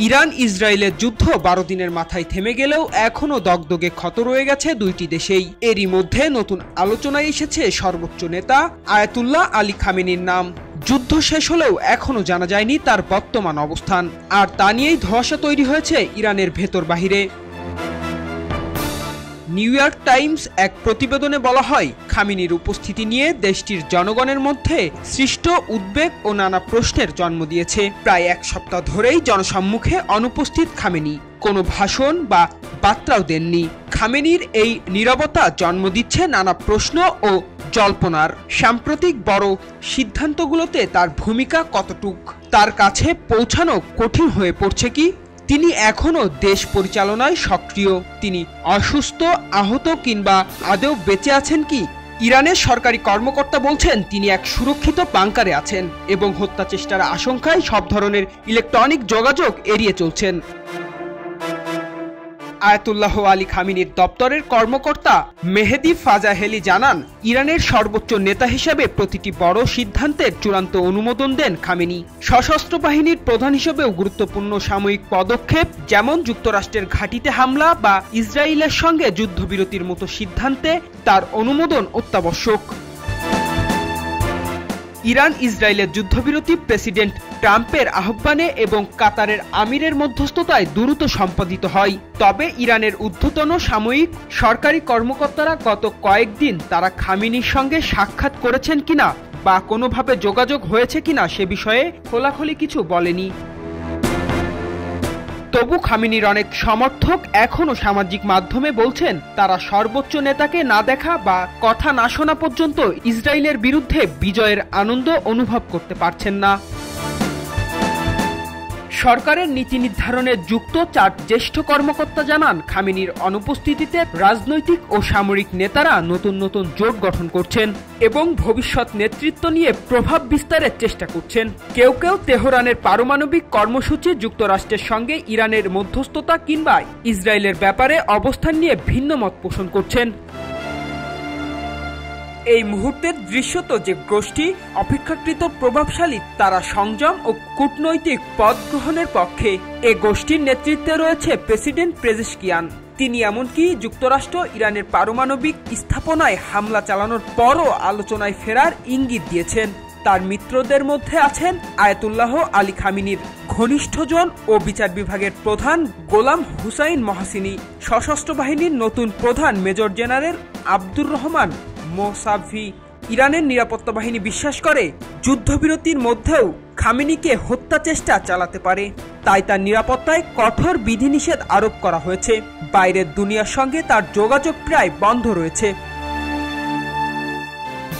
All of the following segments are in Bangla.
ইরান ইসরায়েলের যুদ্ধ ১২ দিনের মাথায় থেমে গেলেও এখনও দগদগে ক্ষত রয়ে গেছে দুইটি দেশেই। এরই মধ্যে নতুন আলোচনায় এসেছে সর্বোচ্চ নেতা আয়াতুল্লাহ আলী খামেনির নাম। যুদ্ধ শেষ হলেও এখনও জানা যায়নি তার বর্তমান অবস্থান, আর তা নিয়েই ধোঁয়াশা তৈরি হয়েছে ইরানের ভেতর বাহিরে। নিউ ইয়র্ক টাইমস এক প্রতিবেদনে বলা হয়, খামেনির উপস্থিতি নিয়ে দেশটির জনগণের মধ্যে সৃষ্ট উদ্বেগ ও নানা প্রশ্নের জন্ম দিয়েছে। প্রায় এক সপ্তাহ ধরেই জনসম্মুখে অনুপস্থিত খামেনি কোনো ভাষণ বা বার্তাও দেননি। খামেনির এই নীরবতা জন্ম দিচ্ছে নানা প্রশ্ন ও জল্পনার। সাম্প্রতিক বড় সিদ্ধান্তগুলোতে তার ভূমিকা কতটুক, তার কাছে পৌঁছানো কঠিন হয়ে পড়ছে কি, তিনি এখনও দেশ পরিচালনায় সক্রিয়, তিনি অসুস্থ, আহত কিংবা আদৌ বেঁচে আছেন কি? ইরানের সরকারি কর্মকর্তা বলছেন তিনি এক সুরক্ষিত বাংকারে আছেন এবং হত্যা চেষ্টার আশঙ্কায় সব ধরনের ইলেকট্রনিক যোগাযোগ এড়িয়ে চলছেন। আয়াতুল্লাহ আলী খামেনির দপ্তরের কর্মকর্তা মেহেদি ফাজাহেলি জানান, ইরানের সর্বোচ্চ নেতা হিসেবে প্রতিটি বড় সিদ্ধান্তের চূড়ান্ত অনুমোদন দেন খামেনি। সশস্ত্র বাহিনীর প্রধান হিসেবেও গুরুত্বপূর্ণ সাময়িক পদক্ষেপ যেমন যুক্তরাষ্ট্রের ঘাঁটিতে হামলা বা ইসরায়েলের সঙ্গে যুদ্ধবিরতির মতো সিদ্ধান্তে তার অনুমোদন অত্যাবশ্যক। ইরান ইসরায়েলের যুদ্ধবিরতি প্রেসিডেন্ট ট্রাম্পের আহ্বানে এবং কাতারের আমিরের মধ্যস্থতায় দ্রুত সম্পাদিত হয়। তবে ইরানের ঊর্ধ্বতন সাময়িক সরকারি কর্মকর্তারা গত কয়েকদিন তারা খামেনির সঙ্গে সাক্ষাৎ করেছেন কিনা বা কোনোভাবে যোগাযোগ হয়েছে কিনা সে বিষয়ে খোলাখুলি কিছু বলেনি। তবু খামেনির অনেক সমর্থক এখনও সামাজিক মাধ্যমে বলছেন তারা সর্বোচ্চ নেতাকে না দেখা বা কথা না শোনা পর্যন্ত ইসরায়েলের বিরুদ্ধে বিজয়ের আনন্দ অনুভব করতে পারছেন না। সরকারের নীতি নির্ধারণে যুক্ত 4 জ্যেষ্ঠ কর্মকর্তা জানান, খামেনির অনুপস্থিতিতে রাজনৈতিক ও সামরিক নেতারা নতুন নতুন জোট গঠন করছেন এবং ভবিষ্যৎ নেতৃত্ব নিয়ে প্রভাব বিস্তারের চেষ্টা করছেন। কেউ কেউ তেহরানের পারমাণবিক কর্মসূচি, যুক্তরাষ্ট্রের সঙ্গে ইরানের মধ্যস্থতা কিংবা ইসরায়েলের ব্যাপারে অবস্থান নিয়ে ভিন্ন মত পোষণ করছেন। এই মুহূর্তের দৃশ্যত যে গোষ্ঠী অপেক্ষাকৃত প্রভাবশালী তারা সংযম ও কূটনৈতিক পথ গ্রহণের পক্ষে। এ গোষ্ঠীর নেতৃত্বে রয়েছে প্রেসিডেন্ট পেজেশকিয়ান। তিনি এমনকি যুক্তরাষ্ট্র ইরানের পারমাণবিক স্থাপনায় হামলা চালানোর পরও আলোচনায় ফেরার ইঙ্গিত দিয়েছেন। তার মিত্রদের মধ্যে আছেন আয়াতুল্লাহ আলী খামেনির ঘনিষ্ঠজন ও বিচার বিভাগের প্রধান গোলাম হুসাইন মহাসিনি, সশস্ত্র বাহিনীর নতুন প্রধান মেজর জেনারেল আব্দুর রহমান মোসাভি। ইরানের নিরাপত্তা বাহিনী বিশ্বাস করে যুদ্ধবিরতির মধ্যেও খামেনিকে হত্যা চেষ্টা চালাতে পারে, তাই তার নিরাপত্তায় কঠোর বিধিনিষেধ আরোপ করা হয়েছে। বাইরের দুনিয়ার সঙ্গে তার যোগাযোগ প্রায় বন্ধ রয়েছে।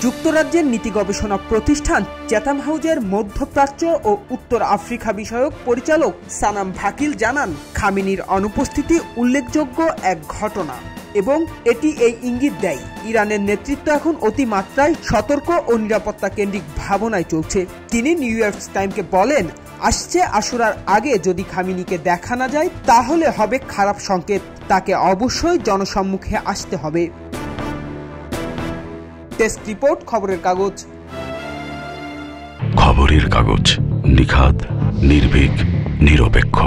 যুক্তরাজ্যের নীতি গবেষণা প্রতিষ্ঠান চ্যাথাম হাউজের মধ্যপ্রাচ্য ও উত্তর আফ্রিকা বিষয়ক পরিচালক সানাম ভাকিল জানান, খামেনির অনুপস্থিতি উল্লেখযোগ্য এক ঘটনা এবং এটি এই ইঙ্গিত দেয় ইরানের নেতৃত্ব এখন অতিমাত্রায় সতর্ক ও নিরাপত্তা কেন্দ্রিক ভাবনায় চলছে। তিনি নিউ ইয়র্ক টাইমসকে বলেন, আসছে আশুরার আগে যদি খামেনিকে দেখা না যায় তাহলে হবে খারাপ সংকেত, তাকে অবশ্যই জনসম্মুখে আসতে হবে। টেস্ট রিপোর্ট, খবরের কাগজ। খবরের কাগজ, নিখাত, নির্ভীক, নিরপেক্ষ।